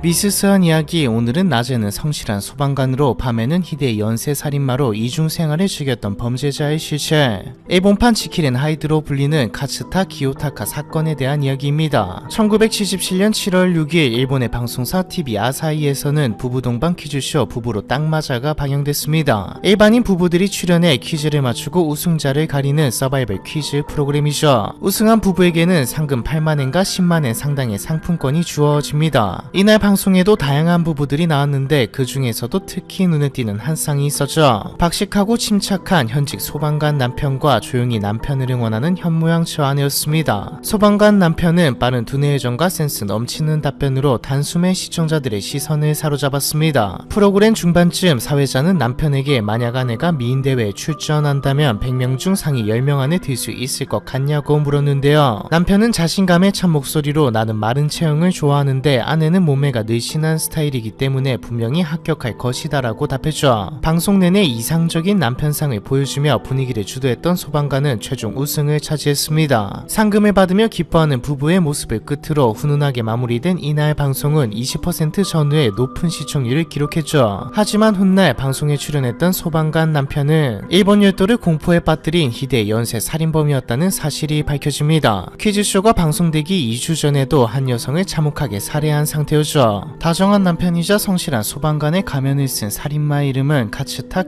미스스한 이야기. 오늘은 낮에는 성실한 소방관으로 밤에는 희대의 연쇄살인마로 이중생활을 즐겼던 범죄자의 실체, 일본판 지킬 앤 하이드로 불리는 카츠타 기요타카 사건에 대한 이야기입니다. 1977년 7월 6일 일본의 방송사 TV 아사히에서는 부부 동반 퀴즈쇼 부부로 딱 맞아가 방영됐습니다. 일반인 부부들이 출연해 퀴즈를 맞추고 우승자를 가리는 서바이벌 퀴즈 프로그램이죠. 우승한 부부에게는 상금 8만엔과 10만엔 상당의 상품권이 주어집니다. 이날 방송에도 다양한 부부들이 나왔는데 그 중에서도 특히 눈에 띄는 한 쌍이 있었죠. 박식하고 침착한 현직 소방관 남편과 조용히 남편을 응원하는 현모양처 아내였습니다. 소방관 남편은 빠른 두뇌 회전과 센스 넘치는 답변으로 단숨에 시청자들의 시선을 사로잡았습니다. 프로그램 중반쯤 사회자는 남편에게 만약 아내가 미인대회에 출전한다면 100명 중 상위 10명 안에 들 수 있을 것 같냐고 물었는데요. 남편은 자신감에 찬 목소리로 나는 마른 체형을 좋아하는데 아내는 몸매가 늘씬한 스타일이기 때문에 분명히 합격할 것이다 라고 답했죠. 방송 내내 이상적인 남편상을 보여주며 분위기를 주도했던 소방관은 최종 우승을 차지했습니다. 상금을 받으며 기뻐하는 부부의 모습을 끝으로 훈훈하게 마무리된 이날 방송은 20% 전후의 높은 시청률을 기록했죠. 하지만 훗날 방송에 출연했던 소방관 남편은 일본 열도를 공포에 빠뜨린 희대의 연쇄 살인범이었다는 사실이 밝혀집니다. 퀴즈쇼가 방송되기 2주 전에도 한 여성을 참혹하게 살해한 상태였죠. 다정한 남편이자 성실한 소방관의 가면을 쓴 살인마의 이름은 카츠타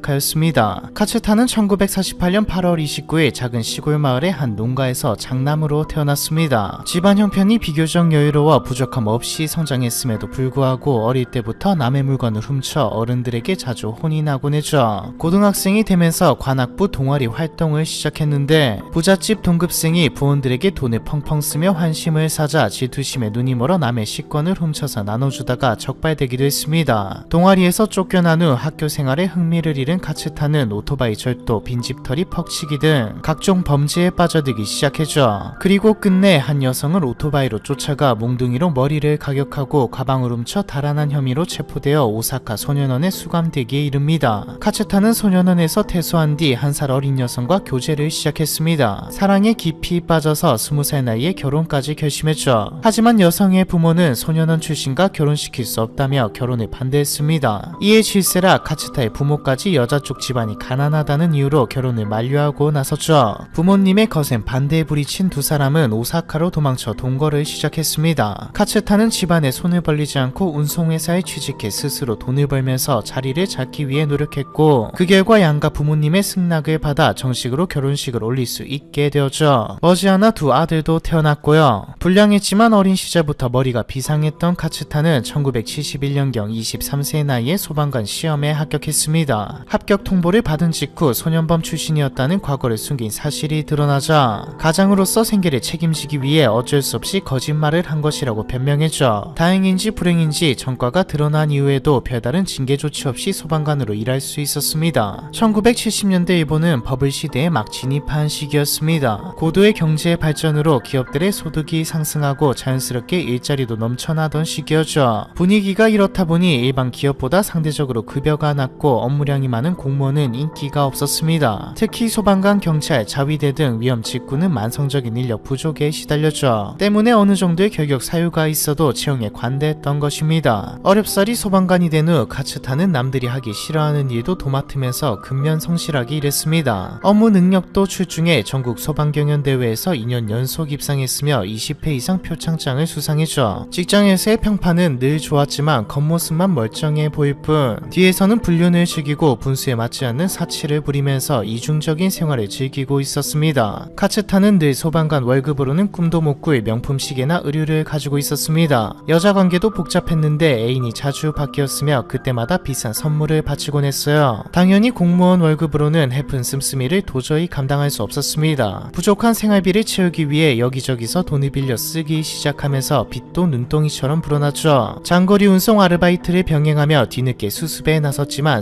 기요타카였습니다. 카츠타는 1948년 8월 29일 작은 시골 마을의 한 농가에서 장남으로 태어났습니다. 집안 형편이 비교적 여유로워 부족함 없이 성장했음에도 불구하고 어릴 때부터 남의 물건을 훔쳐 어른들에게 자주 혼이 나곤 했죠. 고등학생이 되면서 관악부 동아리 활동을 시작했는데 부잣집 동급생이 부원들에게 돈을 펑펑 쓰며 환심을 사자 질투심에 눈이 멀어 남의 식권을 훔쳐서 나눠주다가 적발되기도 했습니다. 동아리에서 쫓겨난 후 학교 생활에 흥미를 잃은 카츠타는 오토바이 절도, 빈집털이, 퍽치기 등 각종 범죄에 빠져들기 시작했죠. 그리고 끝내 한 여성을 오토바이로 쫓아가 몽둥이로 머리를 가격하고 가방을 훔쳐 달아난 혐의로 체포되어 오사카 소년원에 수감되기에 이릅니다. 카츠타는 소년원에서 퇴소한 뒤 한 살 어린 여성과 교제를 시작했습니다. 사랑에 깊이 빠져서 20살 나이에 결혼까지 결심했죠. 하지만 여성의 부모는 소년원 출신과 결혼시킬 수 없다며 결혼을 반대했습니다. 이에 질세라 카츠타의 부모까지 여자 쪽 집안이 가난하다는 이유로 결혼을 만류하고 나섰죠. 부모님의 거센 반대에 부딪힌 두 사람은 오사카로 도망쳐 동거를 시작했습니다. 카츠타는 집안에 손을 벌리지 않고 운송회사에 취직해 스스로 돈을 벌면서 자리를 잡기 위해 노력했고 그 결과 양가 부모님의 승낙을 받아 정식으로 결혼식을 올릴 수 있게 되었죠. 머지않아 두 아들도 태어났고요. 불량했지만 어린 시절부터 머리가 비상했던 카츠타는 1971년경 23세 나이에 소방관 시험에 합격했습니다. 합격 통보를 받은 직후 소년범 출신이었다는 과거를 숨긴 사실이 드러나자 가장으로서 생계를 책임지기 위해 어쩔 수 없이 거짓말을 한 것이라고 변명했죠. 다행인지 불행인지 전과가 드러난 이후에도 별다른 징계 조치 없이 소방관으로 일할 수 있었습니다. 1970년대 일본은 버블 시대에 막 진입한 시기였습니다. 고도의 경제 발전으로 기업들의 소득이 상승하고 자연스럽게 일자리도 넘쳐나던 시기였죠. 분위기가 이렇다 보니 일반 기업보다 상대적으로 급여가 낮고 업무량이 많은 공무원은 인기가 없었습니다. 특히 소방관, 경찰, 자위대 등 위험 직군은 만성적인 인력 부족에 시달렸죠. 때문에 어느 정도의 결격 사유가 있어도 채용에 관대했던 것입니다. 어렵사리 소방관이 된 후 카츠타는 남들이 하기 싫어하는 일도 도맡으면서 근면 성실하게 일했습니다. 업무 능력도 출중해 전국 소방경연대회에서 2년 연속 입상했으며 20회 이상 표창장을 수상했죠. 직장에서의 평판은 늘 좋았지만 겉모습만 멀쩡해 보일 뿐 뒤에서는 불륜을 즐기고 분수에 맞지 않는 사치를 부리면서 이중적인 생활을 즐기고 있었습니다. 카츠타는 늘 소방관 월급으로는 꿈도 못 꿀 명품 시계나 의류를 가지고 있었습니다. 여자 관계도 복잡했는데 애인이 자주 바뀌었으며 그때마다 비싼 선물을 바치곤 했어요. 당연히 공무원 월급으로는 해픈 씀씀이를 도저히 감당할 수 없었습니다. 부족한 생활비를 채우기 위해 여기저기서 돈을 빌려 쓰기 시작하면서 빚도 눈덩이처럼 불어났죠. 장거리 운송 아르바이트를 병행하며 뒤늦게 수습에 나섰지만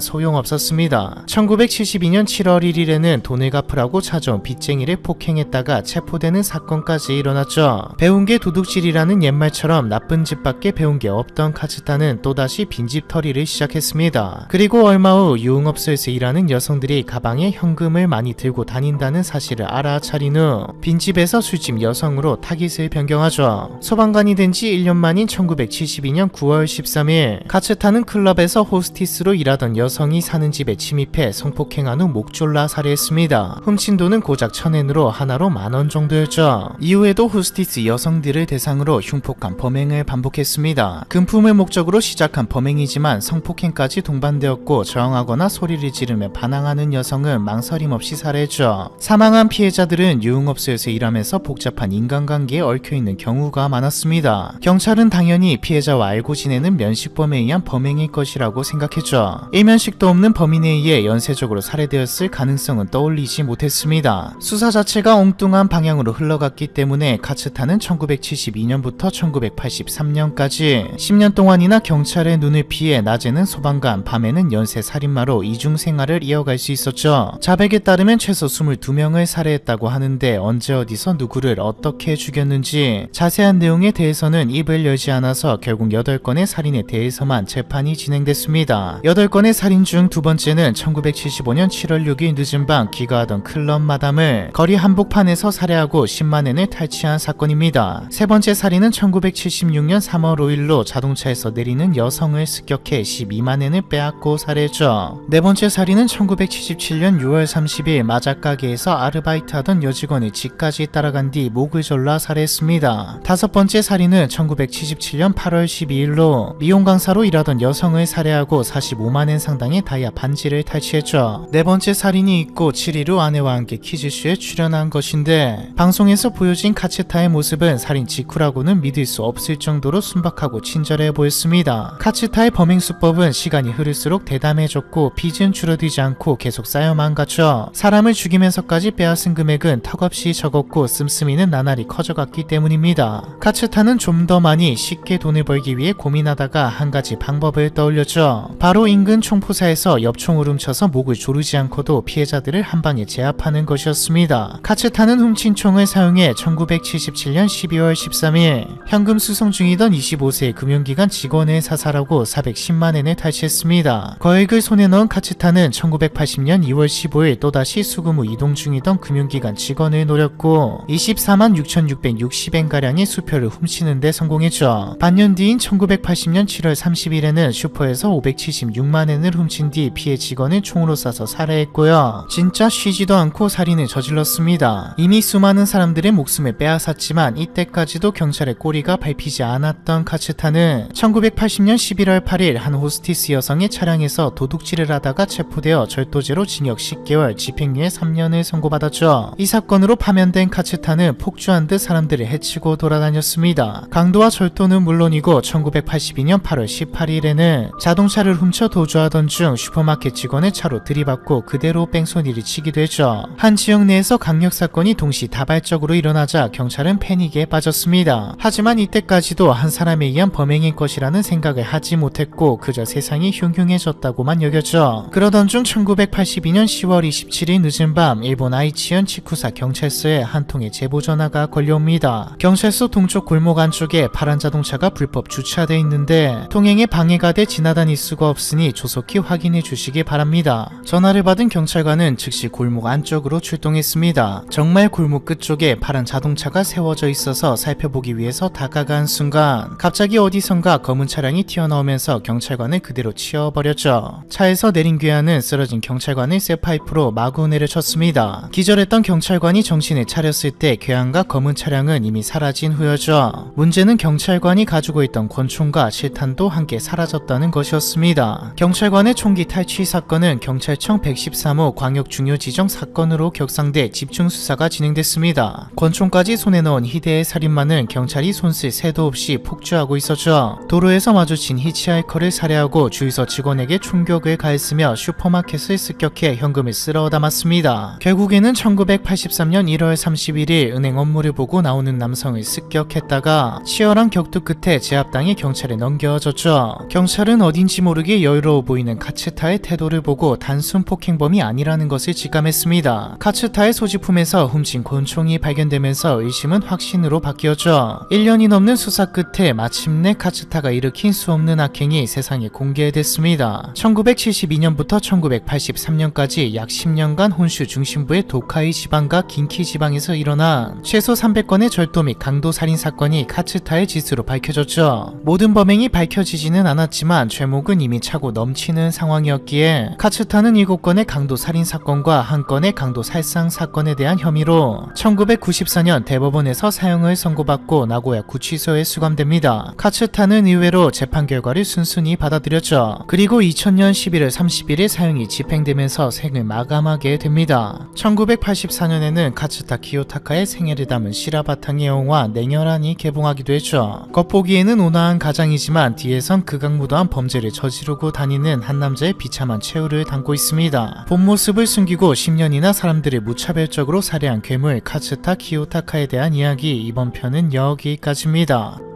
소용없었습니다. 1972년 7월 1일에는 돈을 갚으라고 찾아온 빚쟁이를 폭행했다가 체포되는 사건까지 일어났죠. 배운 게 도둑질이라는 옛말처럼 나쁜 짓밖에 배운 게 없던 카츠타는 또다시 빈집털이를 시작했습니다. 그리고 얼마 후 유흥업소에서 일하는 여성들이 가방에 현금을 많이 들고 다닌다는 사실을 알아차린 후 빈집에서 술집 여성으로 타깃을 변경하죠. 소방관이 된 지 1년 만인 1972년 9월 13일 카츠타는 클럽에서 호스티스로 일하던 여성이 사는 집에 침입해 성폭행한 후 목 졸라 살해했습니다. 훔친 돈은 고작 1000엔으로 하나로 10,000원 정도였죠. 이후에도 호스티스 여성들을 대상으로 흉폭한 범행을 반복했습니다. 금품을 목적으로 시작한 범행이지만 성폭행까지 동반되었고 저항하거나 소리를 지르며 반항하는 여성은 망설임 없이 살해했죠. 사망한 피해자들은 유흥업소에서 일하면서 복잡한 인간관계에 얽혀있는 경우가 많았습니다. 경찰은 당연히 피해자와 알고 지내는 면식범에 의한 범행일 것이라고 생각했죠. 일면식도 없는 범인에 의해 연쇄적으로 살해되었을 가능성은 떠올리지 못했습니다. 수사 자체가 엉뚱한 방향으로 흘러갔기 때문에 카츠타는 1972년부터 1983년까지 10년 동안이나 경찰의 눈을 피해 낮에는 소방관, 밤에는 연쇄살인마로 이중 생활을 이어갈 수 있었죠. 자백에 따르면 최소 22명을 살해했다고 하는데 언제 어디서 누구를 어떻게 죽였는지 자세한 내용에 대해서는 입을 열지 않아서 결국 8건의 살인에 대해서만 재판이 진행됐습니다. 8건의 살인 중 두 번째는 1975년 7월 6일 늦은 밤 귀가하던 클럽 마담을 거리 한복판에서 살해하고 10만엔을 탈취한 사건입니다. 세 번째 살인은 1976년 3월 5일로 자동차에서 내리는 여성을 습격해 12만엔을 빼앗고 살해했죠. 네 번째 살인은 1977년 6월 30일 마작가게에서 아르바이트하던 여직원의 집까지 따라간 뒤 목을 졸라 살해했습니다. 다섯 번째 살인은 1977년 8월 12일로 미용 강사로 일하던 여성을 살해하고 45만엔 상당의 다이아 반지를 탈취했죠. 네 번째 살인이 있고 7일 후 아내와 함께 퀴즈쇼에 출연한 것인데 방송에서 보여진 카츠타의 모습은 살인 직후라고는 믿을 수 없을 정도로 순박하고 친절해 보였습니다. 카츠타의 범행 수법은 시간이 흐를수록 대담해졌고 빚은 줄어들지 않고 계속 쌓여만 갔죠. 사람을 죽이면서까지 빼앗은 금액은 턱없이 적었고 씀씀이는 나날이 커져갔기 때문입니다. 카츠타는 좀 더 많이 쉽게 돈을 벌기 위해 고민하다가 한 가지 방법을 떠올렸죠. 바로 인근 총포사에서 엽총을 훔쳐서 목을 조르지 않고도 피해자들을 한 방에 제압하는 것이었습니다. 카츠타는 훔친 총을 사용해 1977년 12월 13일 현금 수송 중이던 25세의 금융기관 직원을 사살하고 410만엔을 탈취했습니다. 거액을 손에 넣은 카츠타는 1980년 2월 15일 또다시 수금 후 이동 중이던 금융기관 직원을 노렸고 24만 6,660엔가량의 수표를 훔치는 데 성공했죠. 반년 뒤인 1980년 7월 30일에는 슈퍼에서 576만엔을 훔친 뒤 피해 직원을 총으로 쏴서 살해했고요. 진짜 쉬지도 않고 살인을 저질렀습니다. 이미 수많은 사람들의 목숨을 빼앗았지만 이때까지도 경찰의 꼬리가 밟히지 않았던 카츠타는 1980년 11월 8일 한 호스티스 여성의 차량에서 도둑질을 하다가 체포되어 절도죄로 징역 10개월, 집행유예 3년을 선고받았죠. 이 사건으로 파면된 카츠타는 폭주한 듯 사람들을 해치고 돌아다녔습니다. 강도와 절도는 물론이고 1982년 8월 18일에는 자동차를 훔쳐 도주하던 중 슈퍼마켓 직원의 차로 들이받고 그대로 뺑소니를 치기도 했죠. 한 지역 내에서 강력사건이 동시다발적으로 일어나자 경찰은 패닉에 빠졌습니다. 하지만 이때까지도 한 사람에 의한 범행일 것이라는 생각을 하지 못했고 그저 세상이 흉흉해졌다고만 여겼죠. 그러던 중 1982년 10월 27일 늦은 밤 일본 아이치현 치쿠사 경찰서에 한 통의 제보 전화가 걸려옵니다. 경찰서 동쪽 골목 안쪽에 파란 자동차가 불법 주차돼 있는데 통행에 방해가 돼 지나다닐 수가 없으니 조속히 확인해 주시기 바랍니다. 전화를 받은 경찰관은 즉시 골목 안쪽으로 출동했습니다. 정말 골목 끝쪽에 파란 자동차가 세워져 있어서 살펴보기 위해서 다가간 순간 갑자기 어디선가 검은 차량이 튀어나오면서 경찰관을 그대로 치워버렸죠. 차에서 내린 괴한은 쓰러진 경찰관을 쇠파이프로 마구 내려쳤습니다. 기절했던 경찰관이 정신을 차렸을 때 괴한과 검은 차량은 이미 사라진 후였죠. 문제는 경찰관이 가지고 있던 권총과 실탄도 함께 사라졌다는 것이었습니다. 경찰관의 총기 탈취 사건은 경찰청 113호 광역중요지정 사건으로 격상돼 집중수사가 진행됐습니다. 권총까지 손에 넣은 희대의 살인마는 경찰이 손쓸 새도 없이 폭주하고 있었죠. 도로에서 마주친 히치하이커를 살해하고 주유소 직원에게 총격을 가했으며 슈퍼마켓을 습격해 현금을 쓸어 담았습니다. 결국에는 1983년 1월 31일 은행 업무를 보고 나오는 남성을 습격했다가 치열한 격투 끝에 제압당해 경찰에 넘겨졌죠. 경찰은 어딘지 모르게 여유로워 보이는 카츠타의 태도를 보고 단순 폭행범이 아니라는 것을 직감했습니다. 카츠타의 소지품에서 훔친 권총이 발견되면서 의심은 확신으로 바뀌었죠. 1년이 넘는 수사 끝에 마침내 카츠타가 일으킨 수없는 악행이 세상에 공개됐습니다. 1972년부터 1983년까지 약 10년간 혼슈 중심부의 도카이 지방과 긴키 지방에서 일어난 최소 300건의 절도 및 강도 살인 사건이 카츠타의 짓으로 밝혀졌죠. 모든 범행이 밝혀지지는 않았지만 죄목은 이미 차고 넘치는 상황이었기에 카츠타는 7건의 강도 살인 사건과 1건의 강도 살상 사건에 대한 혐의로 1994년 대법원에서 사형을 선고받고 나고야 구치소에 수감됩니다. 카츠타는 의외로 재판 결과를 순순히 받아들였죠. 그리고 2000년 11월 31일 사형이 집행되면서 생을 마감하게 됩니다. 1984년에는 카츠타 키요타카의 생애를 담은 실화 바탕의 영화 냉혈한이 개봉하기도 했죠. 겉보기에는 온화한 가장이지만 뒤에선 극악무도한 범죄를 저지르고 다니는 한 남자의 비참한 최후를 담고 있습니다. 본 모습을 숨기고 10년이나 사람들을 무차별적으로 살해한 괴물 카츠타 키요타카에 대한 이야기, 이번 편은 여기까지입니다.